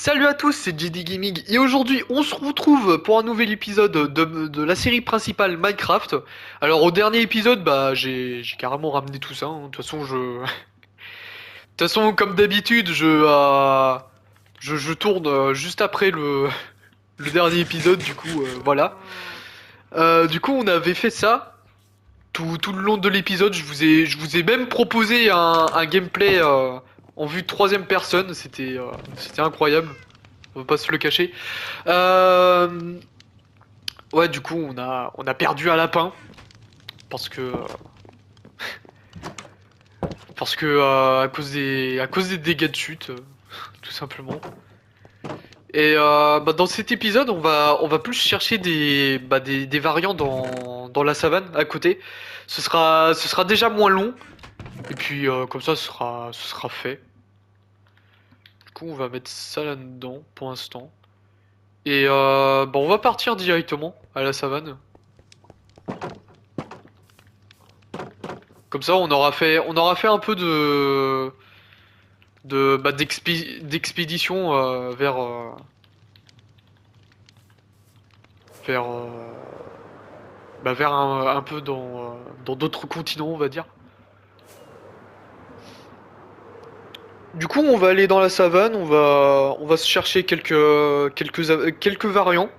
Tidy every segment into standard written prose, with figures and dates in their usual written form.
Salut à tous, c'est JD Gaming et aujourd'hui on se retrouve pour un nouvel épisode de la série principale Minecraft. Alors au dernier épisode, bah j'ai carrément ramené tout ça, hein. De toute façon de toute façon comme d'habitude je tourne juste après le dernier épisode, du coup voilà. Du coup on avait fait ça tout le long de l'épisode. Je vous ai même proposé un gameplay en vue de troisième personne. C'était incroyable. On va pas se le cacher. Euh, ouais, du coup, on a perdu un lapin parce que à cause des dégâts de chute, tout simplement. Et bah, dans cet épisode, on va plus chercher des variants dans la savane à côté. Ce sera déjà moins long. Et puis comme ça, ce sera fait. Du coup, on va mettre ça là-dedans pour l'instant. Et bah, on va partir directement à la savane. Comme ça, on aura fait un peu d'expédition vers un peu dans d'autres continents, on va dire. Du coup, on va aller dans la savane, on va se chercher quelques variants.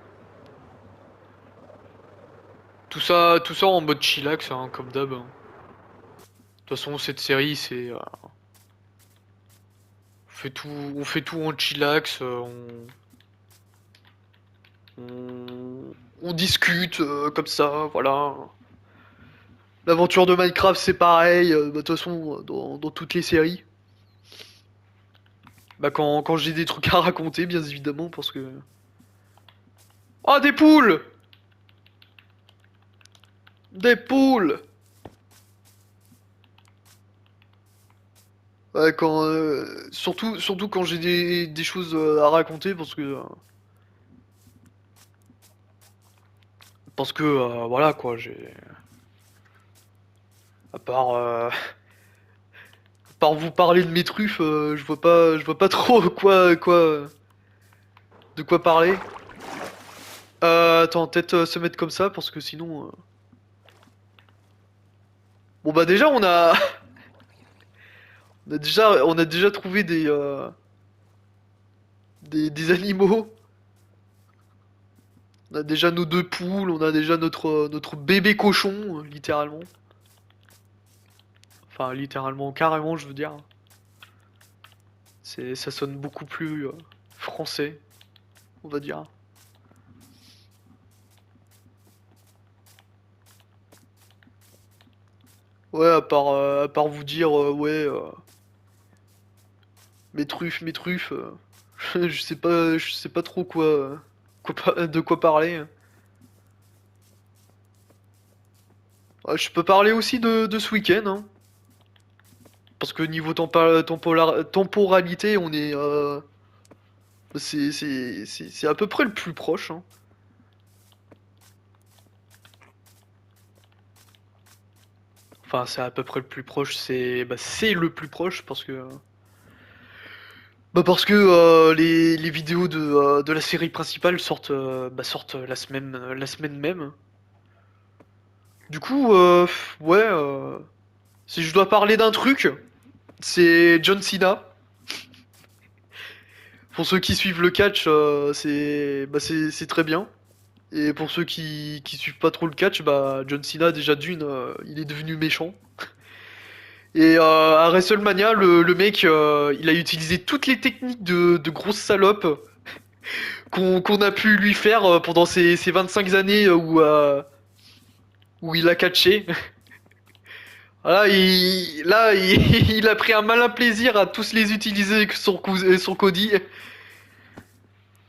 Tout ça en mode chillax, hein, comme d'hab, hein. De toute façon, cette série, on fait tout en chillax, on discute comme ça, voilà. L'aventure de Minecraft, c'est pareil, bah, de toute façon, dans toutes les séries. Bah, quand j'ai des trucs à raconter, bien évidemment, parce que. Oh, des poules! Des poules! Ouais, surtout quand j'ai des choses à raconter, parce que voilà quoi, à part vous parler de mes truffes, je vois pas trop de quoi parler. Attends, peut-être se mettre comme ça, parce que sinon. Bon bah déjà on a déjà trouvé des animaux. On a déjà nos deux poules, on a déjà notre bébé cochon, littéralement. Enfin, littéralement, carrément, je veux dire. Ça sonne beaucoup plus français, on va dire. Ouais, à part vous dire, ouais, mes truffes, je sais pas trop de quoi parler. Je peux parler aussi de ce week-end, hein. Parce que niveau temporalité, c'est à peu près le plus proche, hein. Enfin, c'est à peu près le plus proche, c'est le plus proche parce que les vidéos de la série principale sortent la semaine même. Du coup, ouais, si je dois parler d'un truc, c'est John Cena. Pour ceux qui suivent le catch, c'est très bien. Et pour ceux qui suivent pas trop le catch, bah John Cena déjà d'une, il est devenu méchant. Et à WrestleMania, le mec, il a utilisé toutes les techniques de grosse salope qu'on a pu lui faire pendant ces 25 années où il a catché. Voilà, il a pris un malin plaisir à tous les utiliser avec son Cody.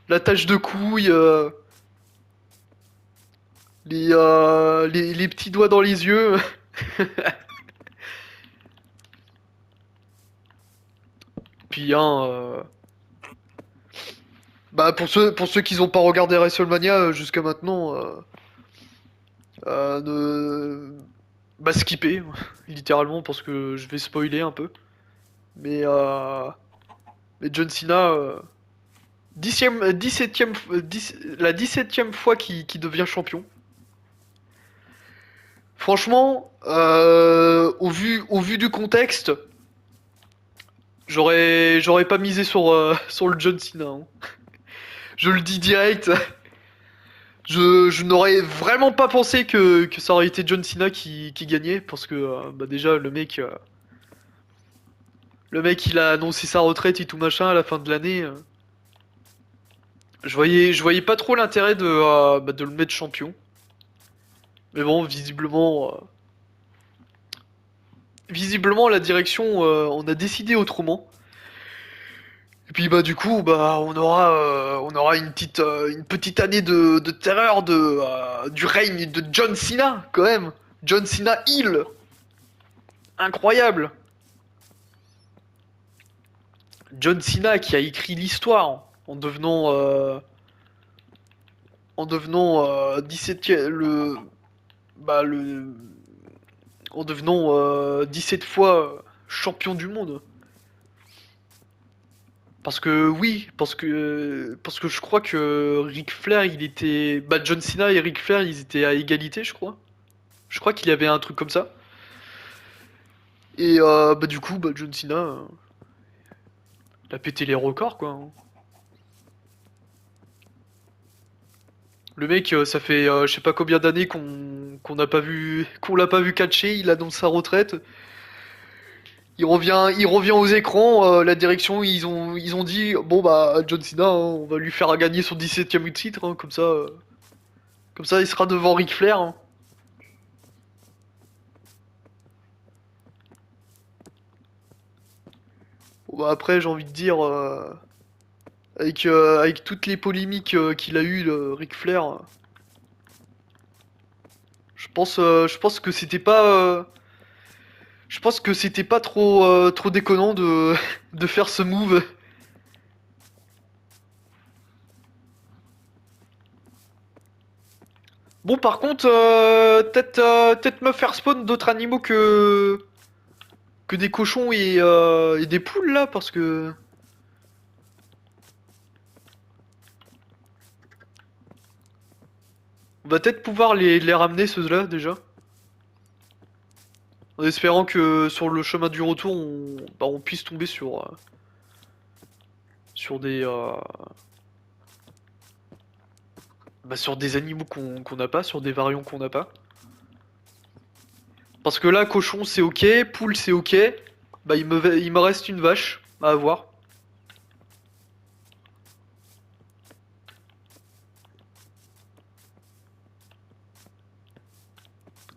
La tache de couille, les petits doigts dans les yeux. Puis, hein, bah pour ceux qui n'ont pas regardé WrestleMania jusqu'à maintenant, ne... bah skipper, littéralement, parce que je vais spoiler un peu. Mais, euh, mais John Cena, La 17e fois qu'il devient champion. Franchement, au vu du contexte, j'aurais pas misé sur le John Cena, hein. Je le dis direct. Je n'aurais vraiment pas pensé que ça aurait été John Cena qui gagnait parce que bah déjà le mec il a annoncé sa retraite et tout machin à la fin de l'année. Je voyais pas trop l'intérêt de le mettre champion. Mais bon, visiblement la direction on a décidé autrement. Et puis bah du coup bah on aura une petite année de terreur du règne de John Cena quand même. John Cena Hill, incroyable. John Cena qui a écrit l'histoire en devenant 17 le bah le en devenant 17 fois champion du monde. Parce que je crois que Ric Flair, John Cena et Ric Flair, ils étaient à égalité, je crois. Je crois qu'il y avait un truc comme ça. Et bah du coup, bah John Cena, il a pété les records, quoi, hein. Le mec, ça fait je sais pas combien d'années qu'on l'a pas vu catcher. Il annonce sa retraite. Il revient aux écrans. La direction, ils ont dit bon bah John Cena, hein, on va lui faire gagner son 17e titre, hein, comme ça, il sera devant Ric Flair, hein. Bon, bah après, j'ai envie de dire, avec toutes les polémiques qu'il a eues, Ric Flair, je pense que c'était pas trop déconnant de faire ce move. Bon, par contre, peut-être me faire spawn d'autres animaux que des cochons et des poules là, parce que on va peut-être pouvoir les ramener ceux-là déjà. En espérant que sur le chemin du retour, on puisse tomber sur des animaux qu'on n'a pas, sur des variants qu'on n'a pas. Parce que là, cochon c'est ok, poule c'est ok, bah il me reste une vache à avoir.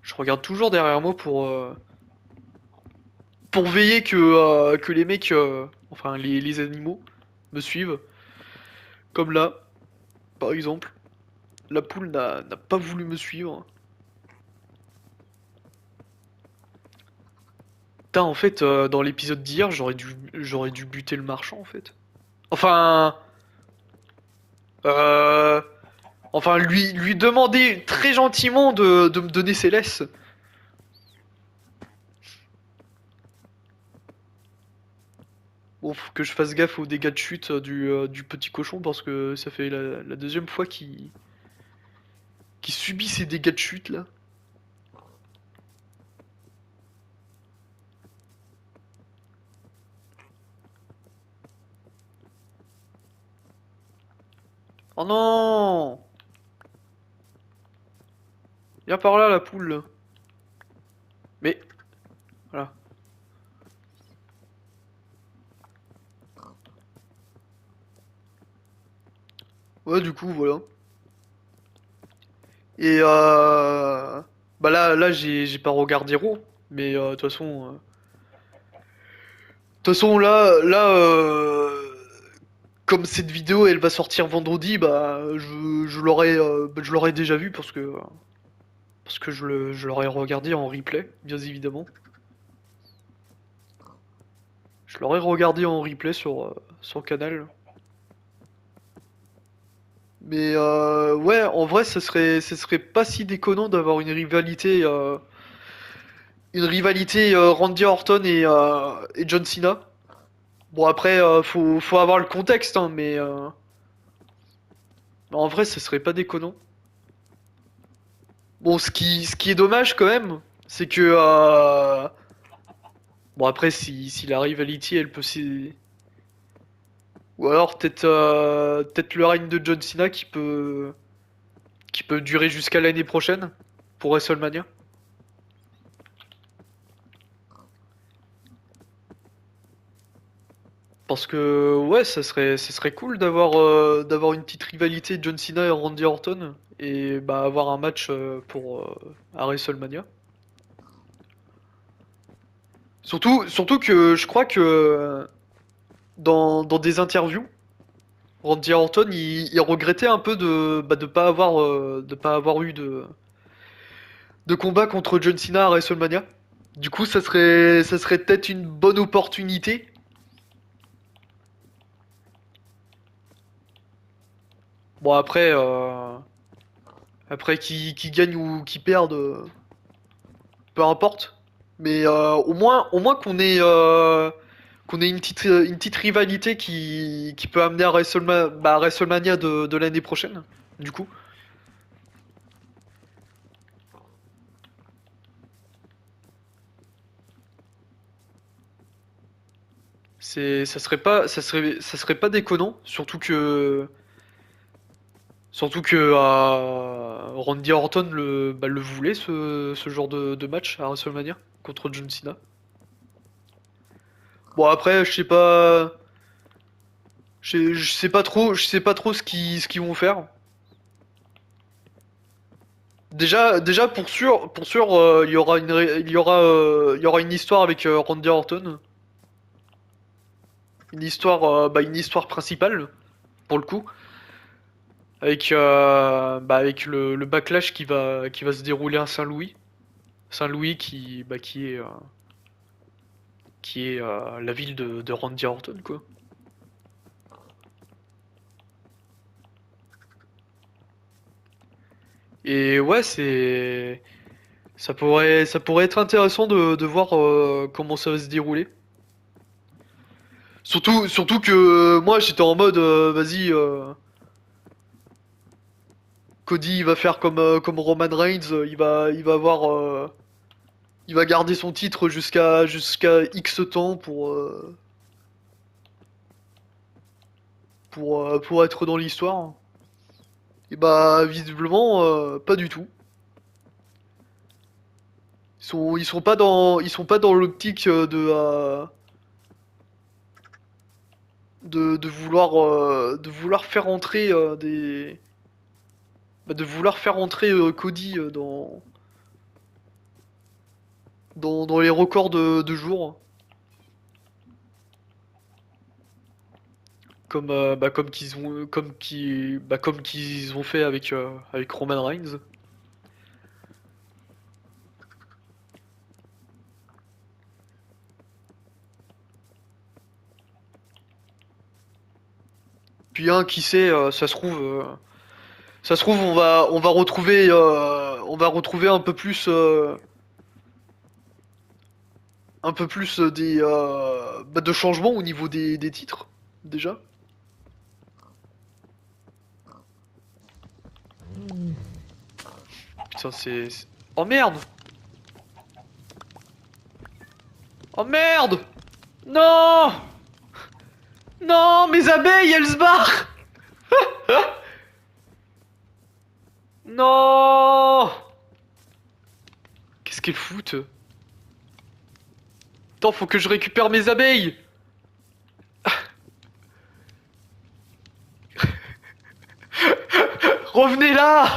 Je regarde toujours derrière moi pour veiller que les mecs, enfin les animaux, me suivent. Comme là, par exemple, la poule n'a pas voulu me suivre. Putain, en fait, dans l'épisode d'hier, j'aurais dû buter le marchand, en fait. Enfin, euh, enfin, lui demander très gentiment de me donner ses laisses. Bon, faut que je fasse gaffe aux dégâts de chute du petit cochon parce que ça fait la deuxième fois qu'il subit ces dégâts de chute là. Oh non! Viens par là, la poule. Mais, voilà. Ouais, du coup, voilà. Et bah là, j'ai pas regardé Raw, mais de toute façon, là, comme cette vidéo, elle va sortir vendredi, bah, je l'aurais déjà vu parce que je l'aurais regardé en replay, bien évidemment. Je l'aurais regardé en replay sur Canal. Mais ouais, en vrai, ce serait pas si déconnant d'avoir une rivalité Randy Orton et John Cena. Bon après, faut avoir le contexte, hein, mais En vrai, ça serait pas déconnant. Bon, ce qui est dommage quand même, c'est que... Bon, après, si la Rivality, elle peut... Ou alors, peut-être le règne de John Cena qui peut durer jusqu'à l'année prochaine, pour WrestleMania. Parce que, ouais, ça serait cool d'avoir une petite rivalité John Cena et Randy Orton, et bah, avoir un match à WrestleMania. Surtout que je crois que dans des interviews, Randy Orton il regrettait un peu de pas avoir eu de combat contre John Cena à WrestleMania. Du coup, ça serait peut-être une bonne opportunité. Bon, après qui gagne ou qui perde, peu importe. Mais au moins qu'on ait une petite rivalité qui peut amener à WrestleMania de l'année prochaine, du coup. Ça serait pas déconnant, surtout que Randy Orton le voulait, ce genre de match à WrestleMania contre John Cena. Bon, après, je sais pas trop ce qu'ils vont faire. Déjà pour sûr, il y aura une histoire avec Randy Orton, une histoire principale pour le coup, avec le backlash qui va se dérouler à Saint-Louis. Saint-Louis qui est la ville de Randy Orton, quoi. Et ouais, ça pourrait être intéressant de voir comment ça va se dérouler. Surtout que moi j'étais en mode vas-y, Cody il va faire comme Roman Reigns, il va garder son titre jusqu'à X temps pour être dans l'histoire. Et bah visiblement pas du tout. Ils sont pas dans l'optique de vouloir faire entrer Cody dans les records de jours, comme qu'ils ont fait avec Roman Reigns. Puis qui sait, ça se trouve on va retrouver un peu plus de changements au niveau des titres déjà. Putain, oh merde! Oh merde! Non! Non, mes abeilles, elles se barrent! Non! Qu'est-ce qu'elles foutent? Attends, faut que je récupère mes abeilles! Revenez là!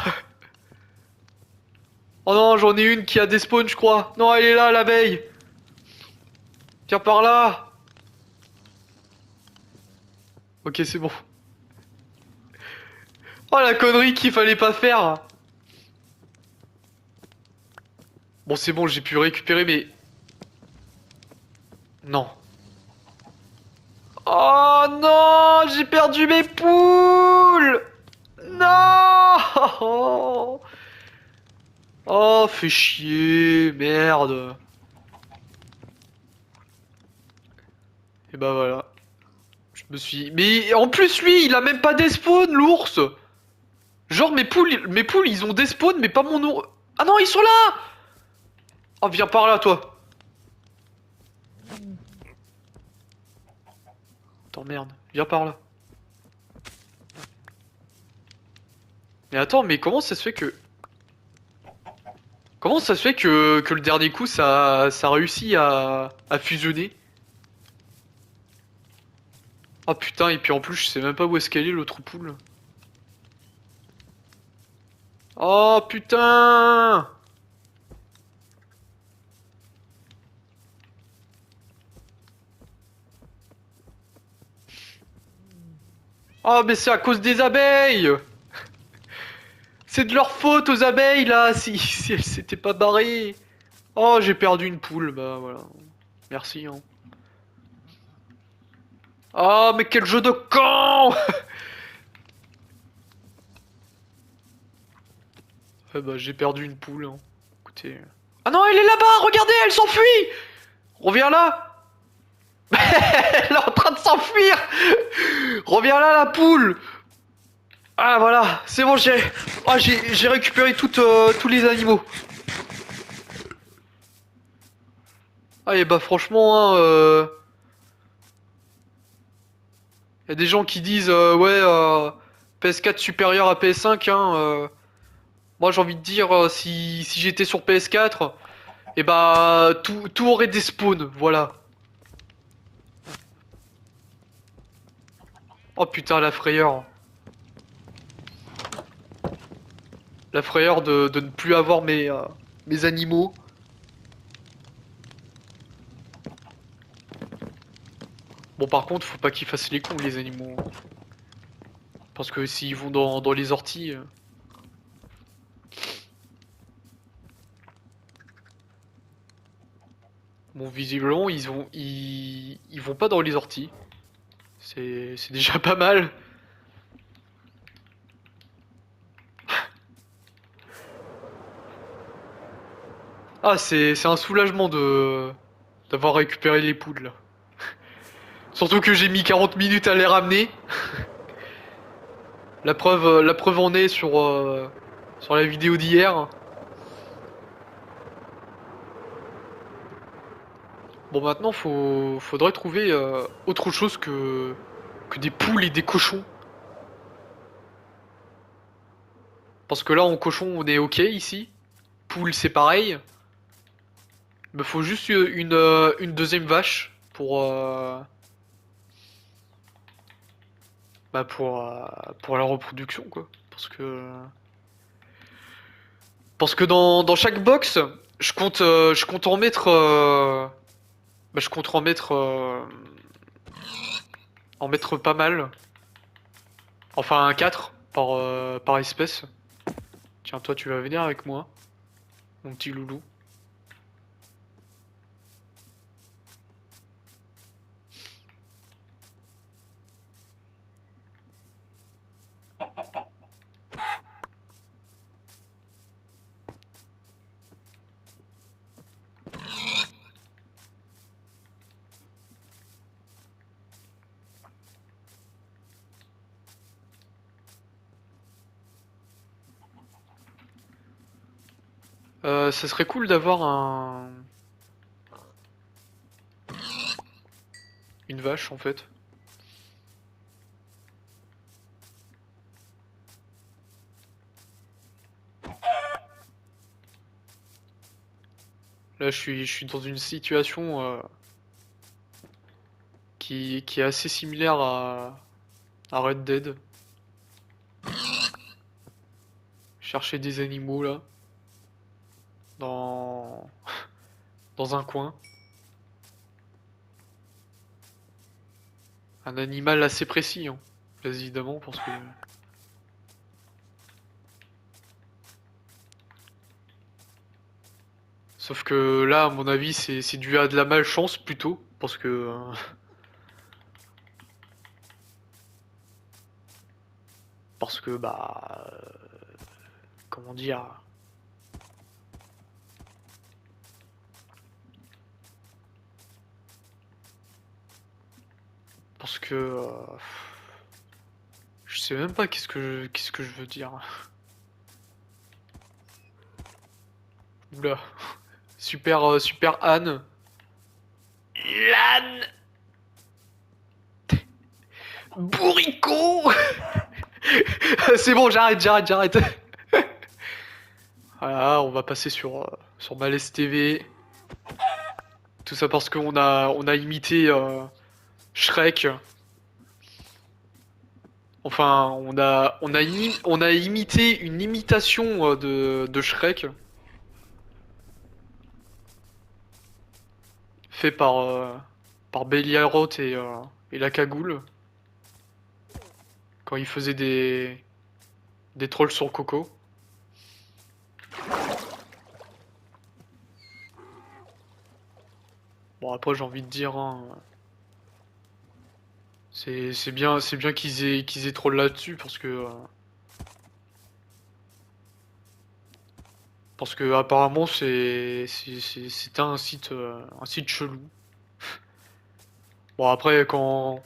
Oh non, j'en ai une qui a des spawns, je crois. Non, elle est là, l'abeille! Tiens par là! Ok, c'est bon. Oh la connerie qu'il fallait pas faire! Bon, c'est bon, j'ai pu récupérer mes... Non. Oh non! J'ai perdu mes poules! Non! Oh, fais chier, merde. Et bah voilà. Je me suis... Mais en plus, lui, il a même pas des spawns, l'ours! Genre mes poules ils ont des spawns mais pas mon nom. Ah non ils sont là. Oh viens par là toi. Attends merde, viens par là. Mais attends mais comment ça se fait que... Comment ça se fait que le dernier coup ça réussit à fusionner? Oh putain et puis en plus je sais même pas où est-ce qu'elle est l'autre poule. Oh putain. Oh mais c'est à cause des abeilles. C'est de leur faute aux abeilles là, si elles s'étaient pas barrées. Oh, j'ai perdu une poule, bah voilà. Merci, hein. Oh, mais quel jeu de camp. Ouais, bah j'ai perdu une poule, hein. Écoutez. Ah non, elle est là-bas, regardez, elle s'enfuit. Reviens là. Elle est en train de s'enfuir. Reviens là, la poule. Ah voilà, c'est bon, j'ai récupéré tous les animaux. Ah et bah franchement, hein, y a des gens qui disent ouais PS4 supérieur à PS5 hein. Moi j'ai envie de dire si j'étais sur PS4 et bah tout aurait des spawns, voilà. Oh putain la frayeur. La frayeur de ne plus avoir mes animaux. Bon par contre faut pas qu'ils fassent les cons les animaux. Parce que s'ils vont dans les orties. Bon visiblement ils vont pas dans les orties. C'est déjà pas mal. Ah c'est un soulagement de d'avoir récupéré les poules là. Surtout que j'ai mis 40 minutes à les ramener. La preuve en est sur la vidéo d'hier. Bon maintenant faudrait trouver autre chose que des poules et des cochons. Parce que là en cochon on est ok ici. Poule c'est pareil. Il me faut juste une deuxième vache pour la reproduction quoi. Parce que dans chaque box, je compte en mettre je compte en mettre pas mal. Enfin 4 par espèce. Tiens, toi tu vas venir avec moi, mon petit loulou. Ça serait cool d'avoir une vache en fait. Là je suis dans une situation qui est assez similaire à Red Dead. Chercher des animaux là, dans, dans un coin. Un animal assez précis, hein. Bien évidemment, parce que... Sauf que là, à mon avis, c'est dû à de la malchance plutôt, parce que... parce que, bah... comment dire... Parce que... je sais même pas qu'est-ce que je veux dire. Oula. Super, super Anne. L'âne bourricot. C'est bon, j'arrête. Voilà, on va passer sur Malaise TV. Tout ça parce on a imité Shrek. Enfin, on a imité une imitation de Shrek. Fait par Béliarot et la Cagoule. Quand il faisait des trolls sur Coco. Bon, après, j'ai envie de dire, hein, c'est bien qu'ils aient troll là-dessus parce que apparemment c'était un site chelou. Bon, après, quand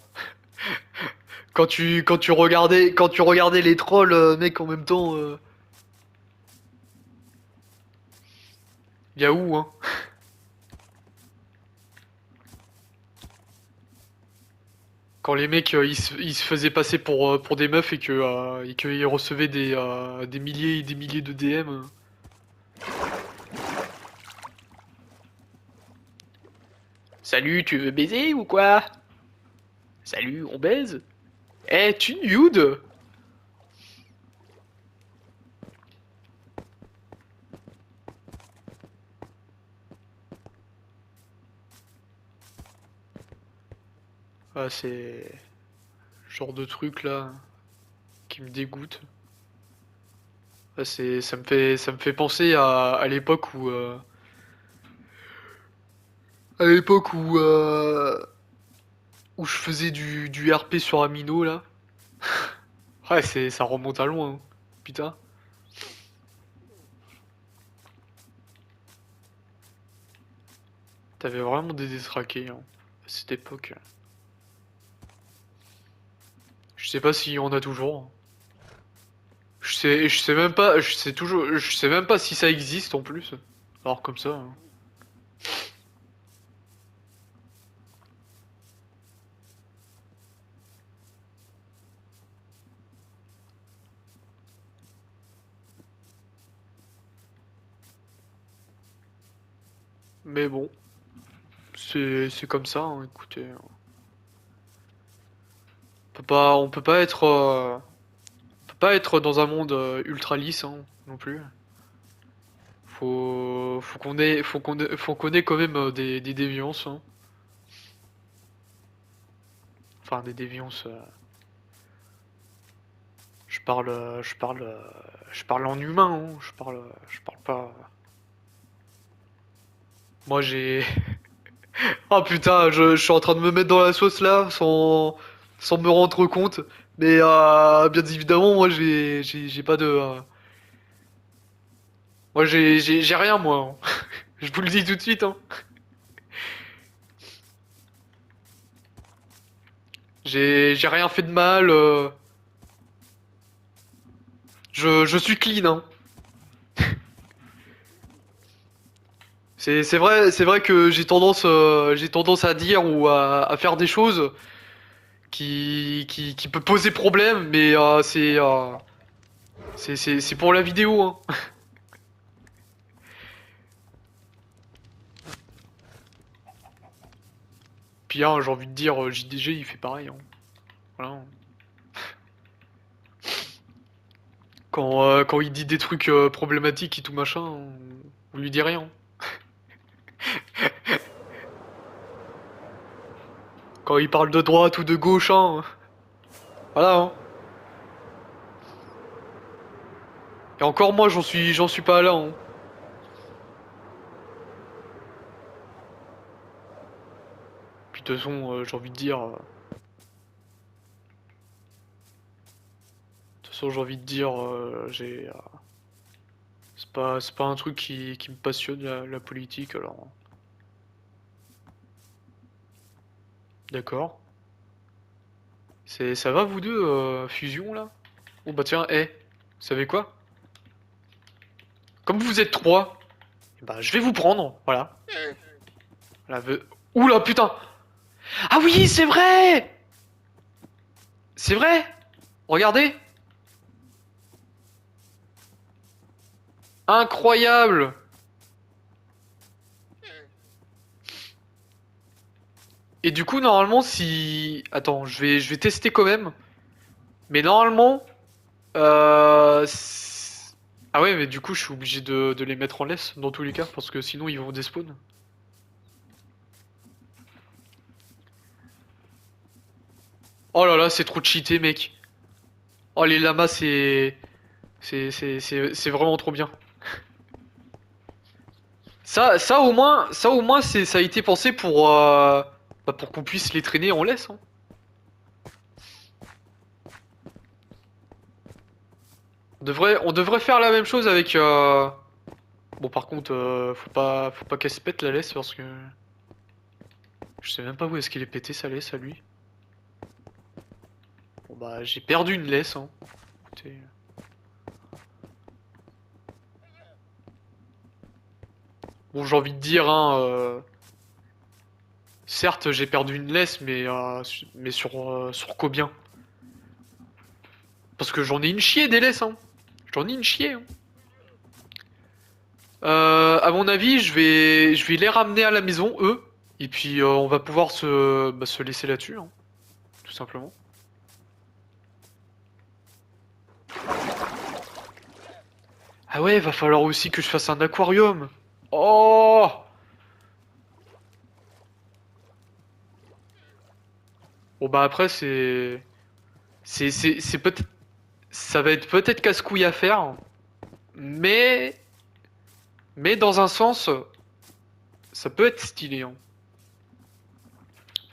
tu regardais les trolls, mec, en même temps, Yahoo, hein. Quand les mecs ils se faisaient passer pour des meufs et qu'ils recevaient des milliers et des milliers de DM. Salut, tu veux baiser ou quoi? Salut, on baise? Eh, tu nude? Ah, c'est le genre de truc là qui me dégoûte. Ah, ça me fait penser à l'époque où je faisais du RP sur Amino là. Ouais, ça remonte à loin, hein. Putain. T'avais vraiment des détraqués, hein, à cette époque. Je sais pas si on a toujours. Je sais même pas, je sais même pas si ça existe en plus. Alors comme ça, hein. Mais bon, c'est comme ça, hein, écoutez. On peut pas être, on peut pas être dans un monde ultra lisse, hein, non plus. Faut qu'on ait quand même des déviances, hein. Enfin, des déviances. Je parle, je parle en humain, hein. Je parle pas. Moi, j'ai. Ah putain, je suis en train de me mettre dans la sauce là, sans me rendre compte. Mais bien évidemment, moi, j'ai pas de. Moi, j'ai rien, moi, hein. Je vous le dis tout de suite, hein. J'ai rien fait de mal. Je suis clean, hein. C'est vrai que j'ai tendance à dire ou à faire des choses qui peut poser problème, mais c'est pour la vidéo, hein. Puis hein, j'ai envie de dire, JDG il fait pareil, hein. Voilà. Quand il dit des trucs problématiques et tout machin, on lui dit rien. Quand il parle de droite ou de gauche, hein, voilà, hein. Et encore moi, j'en suis pas là, hein. Puis de toute façon, j'ai envie de dire, de toute façon, j'ai envie de dire, c'est pas un truc qui me passionne la politique, alors. D'accord. Ça va vous deux, fusion là? Oh bah tiens, vous savez quoi? Comme vous êtes trois, bah je vais vous prendre, voilà. La ve- Oula putain! Ah oui, c'est vrai! C'est vrai! Regardez! Incroyable! Et du coup, normalement, si... Attends, je vais tester quand même. Mais normalement... Ah ouais, mais du coup, je suis obligé de les mettre en laisse, dans tous les cas, parce que sinon, ils vont despawn. Oh là là, c'est trop cheaté, mec. Oh, les lamas, c'est... C'est vraiment trop bien. Ça au moins, ça a été pensé pour... bah, pour qu'on puisse les traîner en laisse, hein. On devrait faire la même chose avec... Bon, par contre, faut pas qu'elle se pète la laisse, parce que... Je sais même pas où est-ce qu'il est pété sa laisse à lui. Bon bah j'ai perdu une laisse, hein. Écoutez. Bon j'ai envie de dire hein, certes j'ai perdu une laisse mais sur combien? Parce que j'en ai une chier des laisses hein. J'en ai une chier hein. À mon avis je vais les ramener à la maison eux et puis on va pouvoir se laisser là-dessus hein, tout simplement. Ah ouais va falloir aussi que je fasse un aquarium. Oh bon bah après c'est peut-être ça va être peut-être casse-couille à faire, mais mais dans un sens, ça peut être stylé. Hein.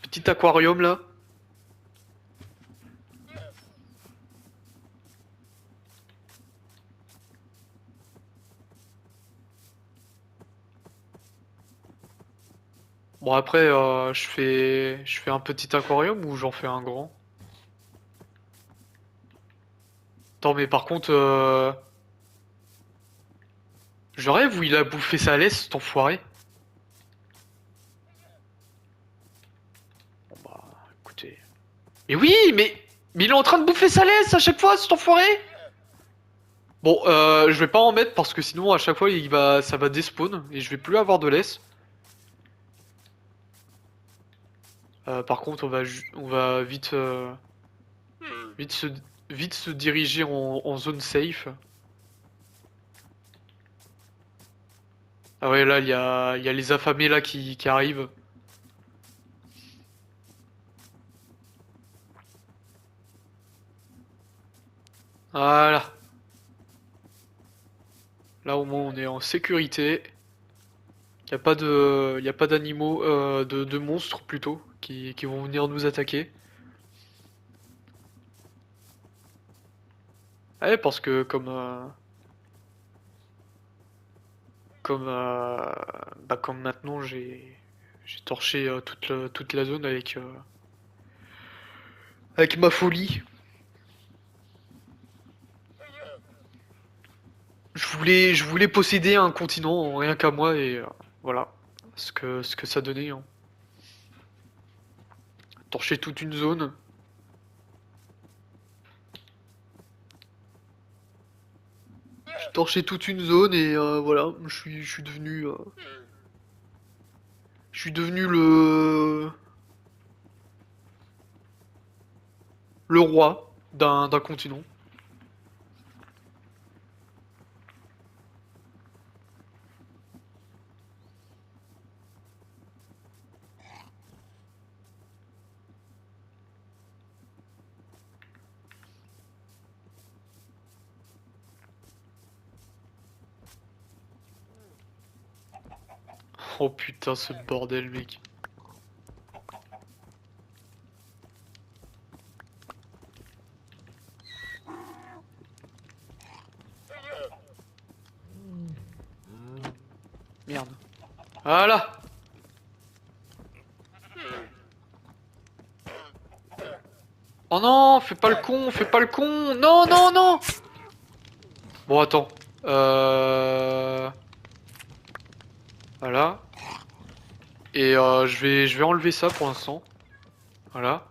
Petit aquarium là. Bon après, je fais un petit aquarium ou j'en fais un grand. Attends mais par contre, je rêve où il a bouffé sa laisse, cet enfoiré. Bon bah, écoutez. Mais oui, mais il est en train de bouffer sa laisse à chaque fois, cet enfoiré. Bon, je vais pas en mettre parce que sinon à chaque fois ça va despawn et je vais plus avoir de laisse. Par contre, on va vite, vite se, vite se diriger en zone safe. Ah ouais, là, il y a les affamés là qui arrivent. Voilà. Là, au moins, on est en sécurité. Y a pas d'animaux, de monstres plutôt, qui vont venir nous attaquer. Ouais, parce que comme maintenant j'ai torché toute la zone avec ma folie. Je voulais posséder un continent rien qu'à moi et voilà ce que ça donnait. Hein. Torcher toute une zone. J'ai torché toute une zone et voilà, je suis devenu le roi d'un continent. Oh putain, ce bordel, mec. Merde. Voilà. Oh non, fais pas le con, fais pas le con. Non, non, non. Bon, attends. Voilà. Et je vais enlever ça pour l'instant. Voilà.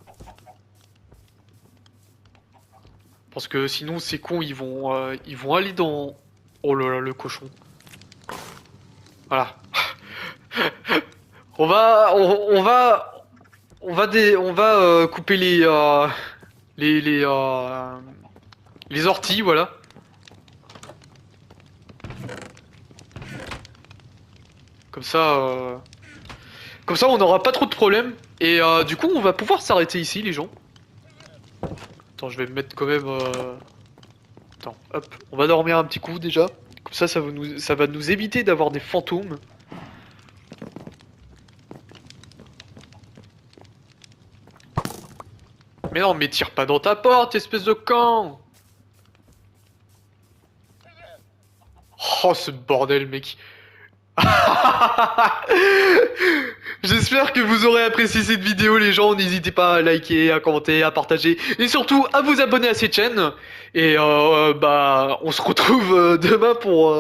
Parce que sinon, ces cons, ils vont aller dans... Oh là là, le cochon. Voilà. On va, on va couper les, les, euh, les orties, voilà. Comme ça, comme ça, on n'aura pas trop de problèmes. Et du coup, on va pouvoir s'arrêter ici, les gens. Attends, je vais me mettre quand même. Attends, hop, on va dormir un petit coup déjà. Comme ça va nous éviter d'avoir des fantômes. Mais non, mais tire pas dans ta porte, espèce de camp. Oh, ce bordel, mec. J'espère que vous aurez apprécié cette vidéo, les gens. N'hésitez pas à liker, à commenter, à partager et surtout à vous abonner à cette chaîne. Et bah, on se retrouve demain pour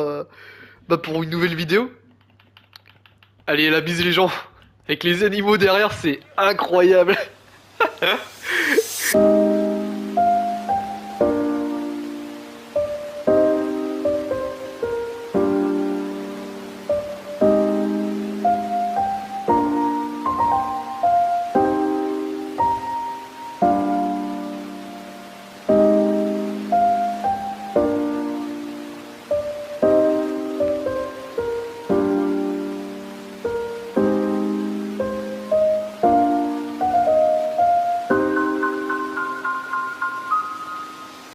une nouvelle vidéo. Allez, la bise les gens. Avec les animaux derrière, c'est incroyable.